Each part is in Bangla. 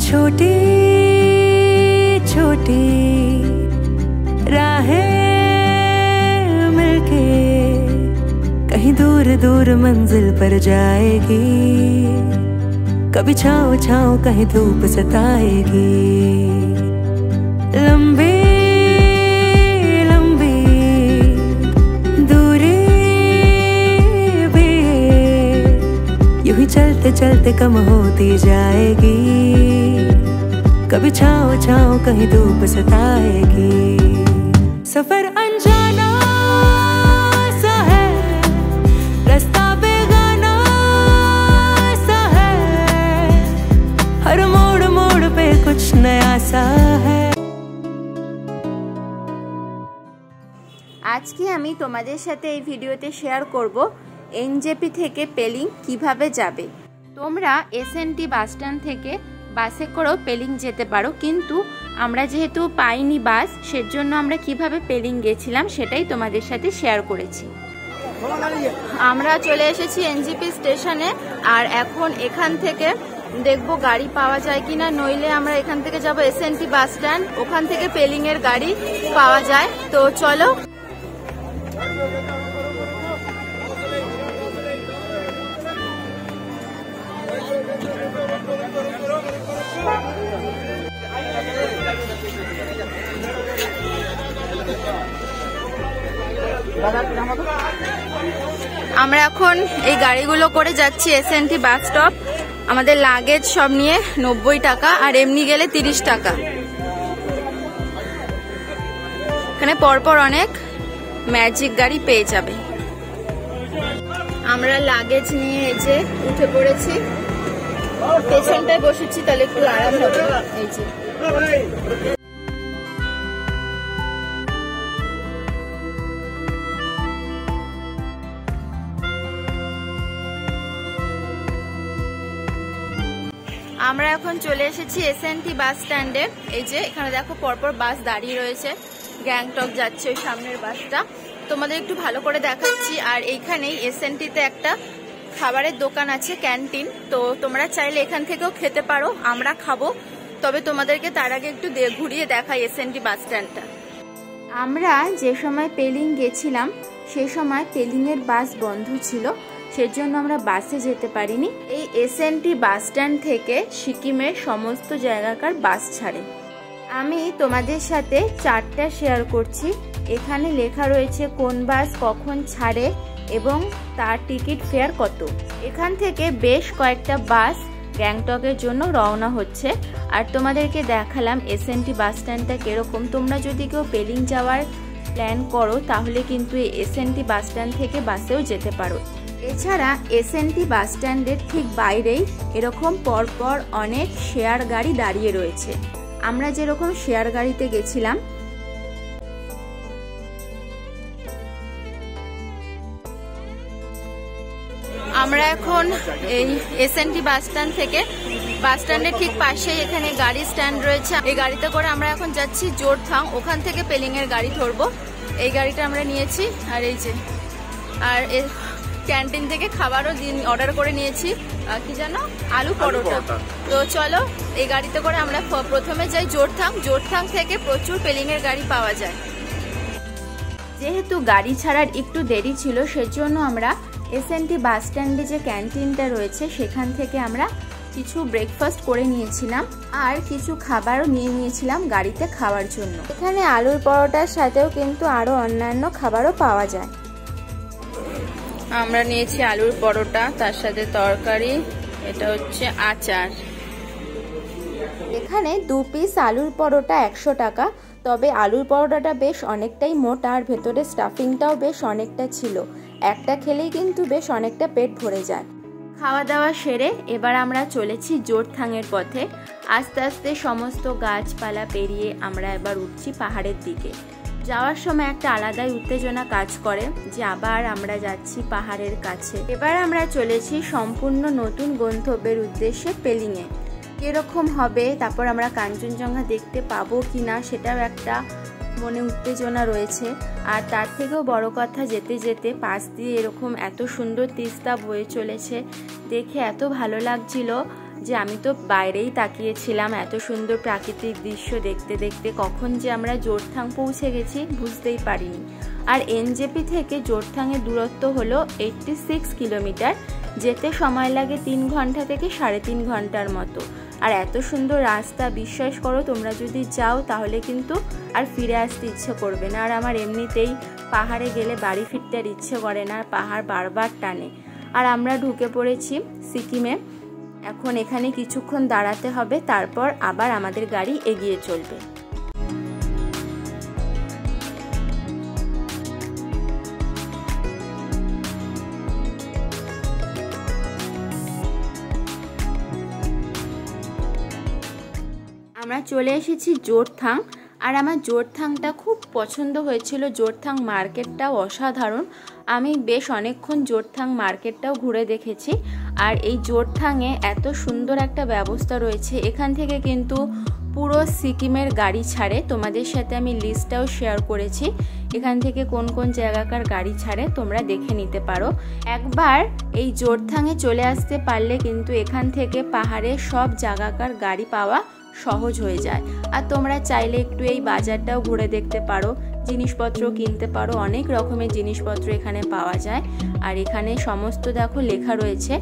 छोटी छोटी राहें मिलके कहीं दूर दूर मंजिल पर जाएगी। कभी छाँव छाँव कहीं धूप सताएगी। लंबी लंबी दूरी भी यूं ही चलते चलते कम होती जाएगी। कभी छाँव छाँव कहीं धूप सताएगी। सफर अनजाना सा है, रास्ता बेगाना सा है, हर मोड़ मोड़ पे कुछ नया सा है। আজকে আমি তোমাদের সাথে এই ভিডিওতে শেয়ার করব এনজেপি থেকে পেলিং কিভাবে যাবে। তোমরা এসএনটি বাস স্ট্যান্ড থেকে বাসে করেও পেলিং যেতে পারো, কিন্তু আমরা যেহেতু পাইনি বাস, সেজন্য আমরা কিভাবে পেলিং গেছিলাম সেটাই তোমাদের সাথে শেয়ার করেছি। আমরা চলে এসেছি এনজেপি স্টেশনে, আর এখন এখান থেকে দেখবো গাড়ি পাওয়া যায় কিনা, নইলে আমরা এখান থেকে যাব এসএনটি বাস স্ট্যান্ড, ওখান থেকে পেলিং এর গাড়ি পাওয়া যায়। তো চলো। আমরা এখন এই গাড়িগুলো করে যাচ্ছি এসএনটি বাস স্টপ। আমাদের লাগেজ সব নিয়ে 90 টাকা, আর এমনি গেলে 30 টাকা। এখানে পরপর অনেক ম্যাজিক গাড়ি পেয়ে যাবে। আমরা লাগেজ নিয়ে এই যে উঠে পড়েছি, পেছনটায় বসেছি, তাহলে একটু আরাম হবে। এই যে আমরা এখন চলে এসেছি এসএনটি বাস স্ট্যান্ডে। এই যে এখানে দেখো পরপর বাস দাঁড়িয়ে রয়েছে, গ্যাংটক যাচ্ছে ওই সামনের বাসটা, তোমাদের একটু ভালো করে দেখাচ্ছি। আর এইখানেই এসএনটিতে একটা খাবারের দোকান আছে, ক্যান্টিন, তো তোমরা চাইলে এখান থেকেও খেতে পারো। আমরা খাবো, তবে তোমাদেরকে তার আগে একটু ঘুরিয়ে দেখাই এসএনটি বাস স্ট্যান্ডটা। আমরা যে সময় পেলিং গেছিলাম সে সময় পেলিং এর বাস বন্ধ ছিল, সেজন্য আমরা বাসে যেতে পারিনি। এই এসএনটি বাস স্ট্যান্ড থেকে সিকিমের সমস্ত জায়গাকার বাস ছাড়ে। আমি তোমাদের সাথে চার্টটা শেয়ার করছি। এখানে লেখা রয়েছে কোন বাস কখন ছাড়ে এবং তার টিকিট ফেয়ার কত। এখান থেকে বেশ কয়েকটা বাস গ্যাংটকের জন্য রওনা হচ্ছে, আর তোমাদেরকে দেখালাম এসএনটি বাস স্ট্যান্ডটা কিরকম। তোমরা যদি কেউ পেলিং যাওয়ার প্ল্যান করো তাহলে কিন্তু এই এসএনটি বাস স্ট্যান্ড থেকে বাসেও যেতে পারো। এছাড়া এসএনটি বাস স্ট্যান্ডের ঠিক বাইরেই এরকম পরপর অনেক শেয়ার গাড়ি দাঁড়িয়ে রয়েছে। আমরা যেরকম শেয়ার গাড়িতে গেছিলাম, আমরা এখন এই এসএনটি বাস স্ট্যান্ড থেকে, বাস স্ট্যান্ডের ঠিক পাশেই এখানে গাড়ি স্ট্যান্ড রয়েছে। এই গাড়িতে করে আমরা এখন যাচ্ছি জোরথাং, ওখান থেকে পেলিং এর গাড়ি ধরবো। এই গাড়িটা আমরা নিয়েছি। আর এই যে, আর ক্যান্টিন থেকে খাবারও অর্ডার করে নিয়েছি, কি জানো, আলু পরোটা। তো চলো এই গাড়িতে করে আমরা প্রথমে যাই জোরথাং। জোরথাং থেকে প্রচুর পেলিং এর গাড়ি পাওয়া যায়। যেহেতু গাড়ি ছাড়ার একটু দেরি ছিল, সেজন্য আমরা এসএনটি বাস স্ট্যান্ডে যে ক্যান্টিনটা রয়েছে সেখান থেকে আমরা কিছু ব্রেকফাস্ট করে নিয়েছিলাম, আর কিছু খাবারও নিয়ে নিয়েছিলাম গাড়িতে খাওয়ার জন্য। এখানে আলুর পরোটার সাথেও কিন্তু আরো অন্যান্য খাবারও পাওয়া যায়। আমরা নিয়েছি আলুর পরোটা, তার সাথে তরকারি, এটা হচ্ছে আচার। এখানে 2 পিস আলুর পরোটা 100 টাকা। তবে আলুর পরোটাটা বেশ অনেকটাই মোটা, আর ভেতরে স্টাফিংটাও বেশ অনেকটা ছিল। একটা খেলেই কিন্তু বেশ অনেকটা পেট ভরে যায়। খাওয়া দাওয়া সেরে এবার আমরা চলেছি জোরথাংয়ের পথে। আস্তে আস্তে সমস্ত গাছপালা পেরিয়ে আমরা এবার উঠছি পাহাড়ের দিকে। যাওয়ার সময় একটা আলাদাই উত্তেজনা কাজ করে যে আবার আমরা যাচ্ছি পাহাড়ের কাছে। এবার আমরা চলেছি সম্পূর্ণ নতুন গন্তব্যের উদ্দেশ্যে পেলিংয়ে। কিরকম হবে, তারপর আমরা কাঞ্চনজঙ্ঘা দেখতে পাবো কিনা সেটাও একটা মনে উত্তেজনা রয়েছে। আর তার থেকেও বড় কথা, যেতে যেতে পাশ দিয়ে এরকম এত সুন্দর তিস্তা বয়ে চলেছে, দেখে এত ভালো লাগছিল যে আমি তো বাইরেই তাকিয়েছিলাম এত সুন্দর প্রাকৃতিক দৃশ্য দেখতে দেখতে, কখন যে আমরা জোরথাং পৌঁছে গেছি বুঝতেই পারিনি। আর এনজেপি থেকে জোরথাংয়ের দূরত্ব হলো 86 কিলোমিটার, যেতে সময় লাগে 3 ঘন্টা থেকে 3.5 ঘন্টার মতো। আর এত সুন্দর রাস্তা, বিশ্বাস করো তোমরা যদি যাও তাহলে কিন্তু আর ফিরে আসতে ইচ্ছে করবে না। আর আমার এমনিতেই পাহাড়ে গেলে বাড়ি ফিরতে আর ইচ্ছে করে না, পাহাড় বারবার টানে। আর আমরা ঢুকে পড়েছি সিকিমে। এখন এখানে কিছুক্ষণ দাঁড়াতে হবে, তারপর আবার আমাদের গাড়ি এগিয়ে চলবে। আমরা চলে এসেছি জোরথাং। আর আমার জোরথাংটা খুব পছন্দ হয়েছিল, জোরথাং মার্কেটটাও অসাধারণ। আমি বেশ অনেকক্ষণ জোরথাং মার্কেটটাও ঘুরে দেখেছি। আর এই জোরথাংয়ে এত সুন্দর একটা ব্যবস্থা রয়েছে, এখান থেকে কিন্তু পুরো সিকিমের গাড়ি ছাড়ে। তোমাদের সাথে আমি লিস্টটাও শেয়ার করেছি, এখান থেকে কোন কোন জায়গাকার গাড়ি ছাড়ে তোমরা দেখে নিতে পারো। একবার এই জোরথাংয়ে চলে আসতে পারলে কিন্তু এখান থেকে পাহাড়ে সব জায়গাকার গাড়ি পাওয়া সহজ হয়ে যায়। আর তোমরা চাইলে একটু এই বাজারটাও ঘুরে দেখতে পারো, জিনিসপত্র কিনতে পারো, অনেক রকমের জিনিসপত্র এখানে পাওয়া যায়। আর এখানে সমস্ত দেখো লেখা রয়েছে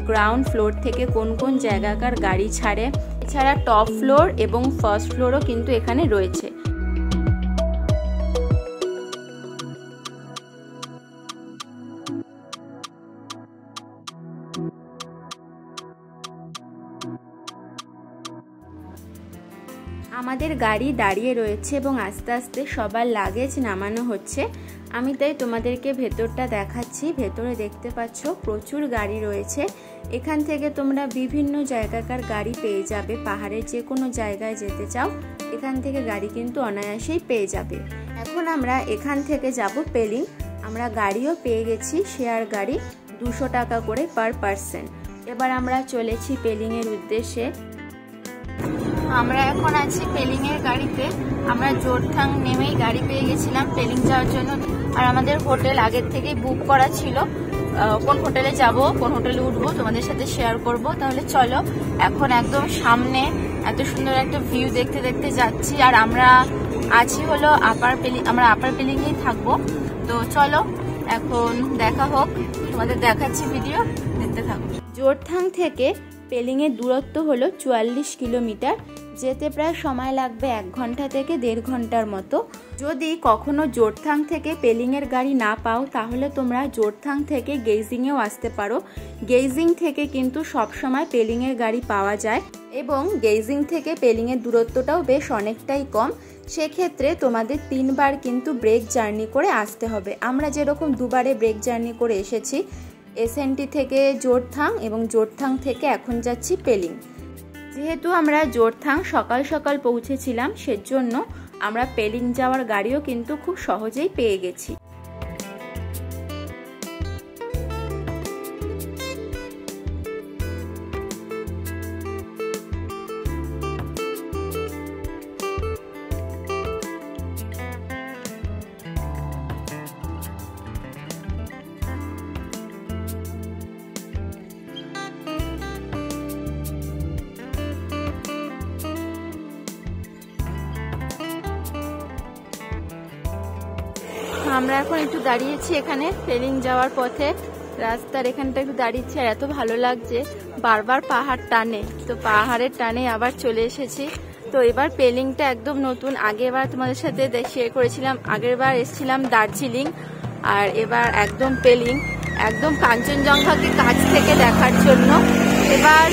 গ্রাউন্ড ফ্লোর থেকে কোন কোন জায়গাকার গাড়ি ছাড়ে। এছাড়া টপ ফ্লোর এবং ফার্স্ট ফ্লোরও কিন্তু এখানে রয়েছে। আমাদের গাড়ি দাঁড়িয়ে রয়েছে এবং আস্তে আস্তে সবার লাগেজ নামানো হচ্ছে। আমি তাই তোমাদেরকে ভেতরটা দেখাচ্ছি। ভেতরে দেখতে পাচ্ছ প্রচুর গাড়ি রয়েছে। এখান থেকে তোমরা বিভিন্ন জায়গাকার গাড়ি পেয়ে যাবে। পাহাড়ের যে কোনো জায়গায় যেতে চাও এখান থেকে গাড়ি কিন্তু অনায়াসেই পেয়ে যাবে। এখন আমরা এখান থেকে যাব পেলিং। আমরা গাড়িও পেয়ে গেছি, শেয়ার গাড়ি 200 টাকা করে পার পার্সন। এবার আমরা চলেছি পেলিংয়ের উদ্দেশ্যে। আমরা এখন আছি পেলিং এর গাড়িতে। আমরা জোরথাং নেমেই গাড়ি পেয়ে গেছিলাম পেলিং যাওয়ার জন্য। আর আমাদের হোটেল আগের থেকেই বুক করা ছিল। কোন হোটেলে যাব, কোন হোটেলে উঠবো তোমাদের সাথে শেয়ার করব। তাহলে চলো, এখন একদম সামনে এত সুন্দর একটা ভিউ দেখতে দেখতে যাচ্ছি। আর আমরা আছি হলো আপার পেলিং, আমরা আপার পেলিংয়েই থাকবো। তো চলো এখন দেখা হোক, তোমাদের দেখাচ্ছি, ভিডিও দেখতে থাকো। জোরথাং থেকে পেলিংয়ের দূরত্ব হলো 44 কিলোমিটার, যেতে প্রায় সময় লাগবে 1 ঘন্টা থেকে 1.5 ঘন্টার মতো। যদি কখনো জোরথাং থেকে পেলিংয়ের গাড়ি না পাও তাহলে তোমরা জোরথাং থেকে গেইজিংয়েও আসতে পারো। গেইজিং থেকে কিন্তু সবসময় পেলিংয়ের গাড়ি পাওয়া যায় এবং গেইজিং থেকে পেলিংয়ের দূরত্বটাও বেশ অনেকটাই কম। সেক্ষেত্রে তোমাদের 3 বার কিন্তু ব্রেক জার্নি করে আসতে হবে। আমরা যেরকম 2 বারে ব্রেক জার্নি করে এসেছি এসএনটি থেকে জোরথাং এবং জোরথাং থেকে এখন যাচ্ছি পেলিং। যেহেতু আমরা জোরথাং সকাল সকাল পৌঁছেছিলাম সেজন্য আমরা পেলিং যাওয়ার গাড়িও কিন্তু খুব সহজেই পেয়ে গেছি। আমরা এখন একটু দাঁড়িয়েছি এখানে পেলিং যাওয়ার পথে, রাস্তার এখানটা একটু দাঁড়িয়েছি। আর এত ভালো লাগছে, বারবার পাহাড় টানে, তো পাহাড়ের টানে আবার চলে এসেছি। তো এবার পেলিংটা একদম নতুন। আগেরবার তোমাদের সাথে শেয়ার করেছিলাম, আগেরবার এসেছিলাম দার্জিলিং, আর এবার একদম পেলিং, একদম কাঞ্চনজঙ্ঘাকে কাছ থেকে দেখার জন্য। এবার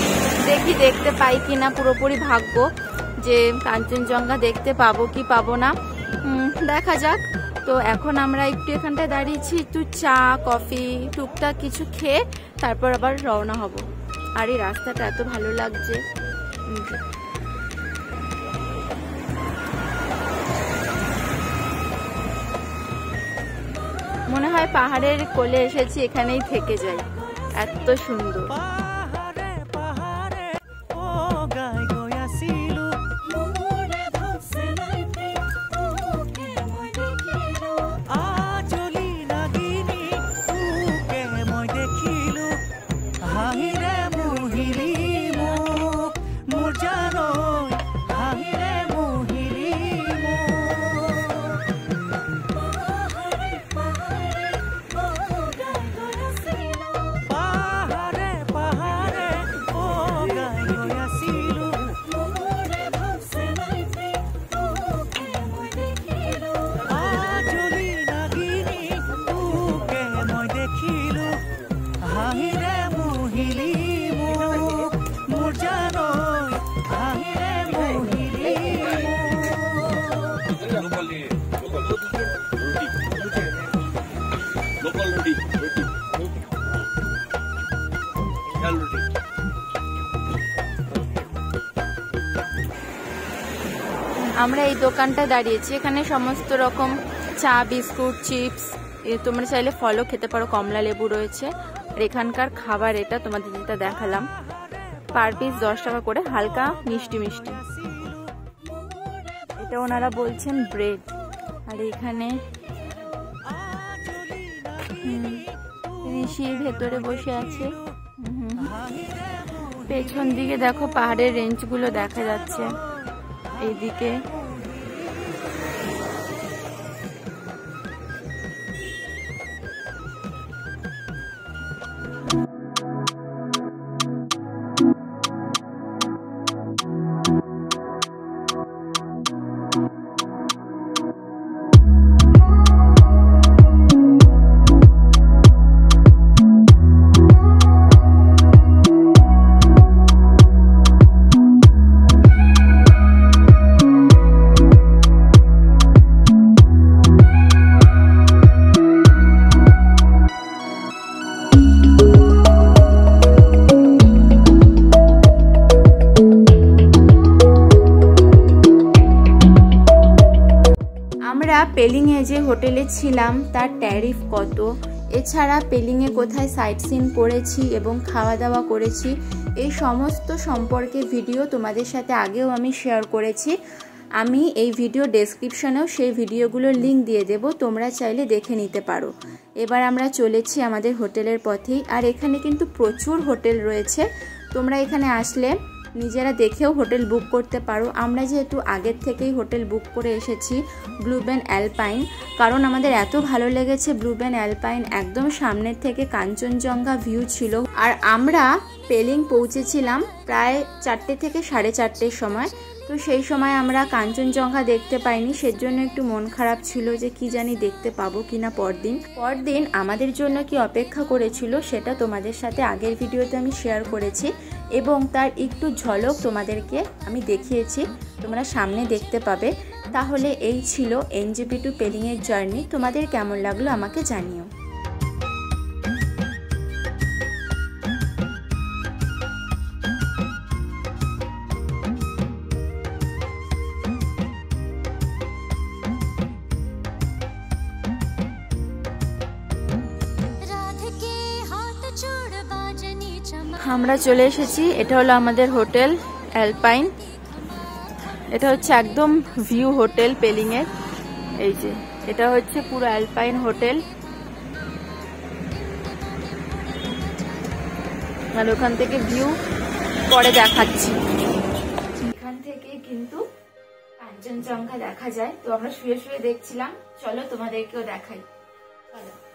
দেখি দেখতে পাই কিনা, পুরোপুরি ভাগ্য যে কাঞ্চনজঙ্ঘা দেখতে পাবো কি পাবো না, দেখা যাক। তো এখন আমরা একটু এখানটায় দাঁড়িয়েছি, একটু চা কফি টুকটাক কিছু খেয়ে তারপর আবার রওনা হব। আর এই রাস্তাটা এত ভালো লাগছে। মনে হয় পাহাড়ের কোলে এসেছি, এখানেই থেকে যাই, এত সুন্দর। মোহিলি মুখ মোর জানই আহিরে মোহিলি আমরা এই দোকানটায় দাঁড়িয়েছি, এখানে সমস্ত রকম চা, বিস্কুট, চিপস, তোমরা চাইলে ফলও খেতে পারো, কমলা লেবু রয়েছে। আর এখানকার খাবার এটা তোমাদের যেটা দেখালাম, পার পিস 10 টাকা করে, হালকা মিষ্টি মিষ্টি। এটা ওনারা বলছেন ব্রেড। আর এখানে ঋষির ভেতরে বসে আছে। পেছন দিকে দেখো পাহাড়ের রেঞ্জগুলো দেখা যাচ্ছে। এইদিকে পেলিংয়ে যে হোটেলে ছিলাম তার ট্যারিফ কত, এছাড়া পেলিংয়ে কোথায় সাইট সিন করেছি এবং খাওয়া দাওয়া করেছি, এই সমস্ত সম্পর্কে ভিডিও তোমাদের সাথে আগেও আমি শেয়ার করেছি। আমি এই ভিডিও ডেসক্রিপশনেও সেই ভিডিওগুলোর লিঙ্ক দিয়ে দেব, তোমরা চাইলে দেখে নিতে পারো। এবার আমরা চলেছি আমাদের হোটেলের পথেই। আর এখানে কিন্তু প্রচুর হোটেল রয়েছে, তোমরা এখানে আসলে নিজেরা দেখেও হোটেল বুক করতে পারো। আমরা যেহেতু আগের থেকেই হোটেল বুক করে এসেছি ব্লুবেন অ্যালপাইন, কারণ আমাদের এত ভালো লেগেছে ব্লুবেন অ্যালপাইন, একদম সামনের থেকে কাঞ্চনজঙ্ঘা ভিউ ছিল। আর আমরা পেলিং পৌঁছেছিলাম প্রায় 4টে থেকে 4:30 সময়, তো সেই সময় আমরা কাঞ্চনজঙ্ঘা দেখতে পাইনি, সেজন্য একটু মন খারাপ ছিল যে কি জানি দেখতে পাবো কিনা পরদিন আমাদের জন্য কি অপেক্ষা করেছিল সেটা তোমাদের সাথে আগের ভিডিওতে আমি শেয়ার করেছি এবং তার একটু ঝলক তোমাদেরকে আমি দেখিয়েছি, তোমরা সামনে দেখতে পাবে। তাহলে এই ছিল এনজেপি টু পেলিংয়ের জার্নি, তোমাদের কেমন লাগলো আমাকে জানিও। আমরা চলে এসেছি, এটা হলো আমাদের হোটেল অ্যালপাইন। এটা হচ্ছে একদম ভিউ হোটেল পেলিংয়ের। এই যে এটা হচ্ছে পুরো অ্যালপাইন হোটেল, আর ওখান থেকে ভিউ পরে দেখাচ্ছি। এখান থেকে কিন্তু কাঞ্চনজঙ্ঘা দেখা যায়, তো আমরা শুয়ে শুয়ে দেখছিলাম, চলো তোমাদেরকেও দেখাই। চলো।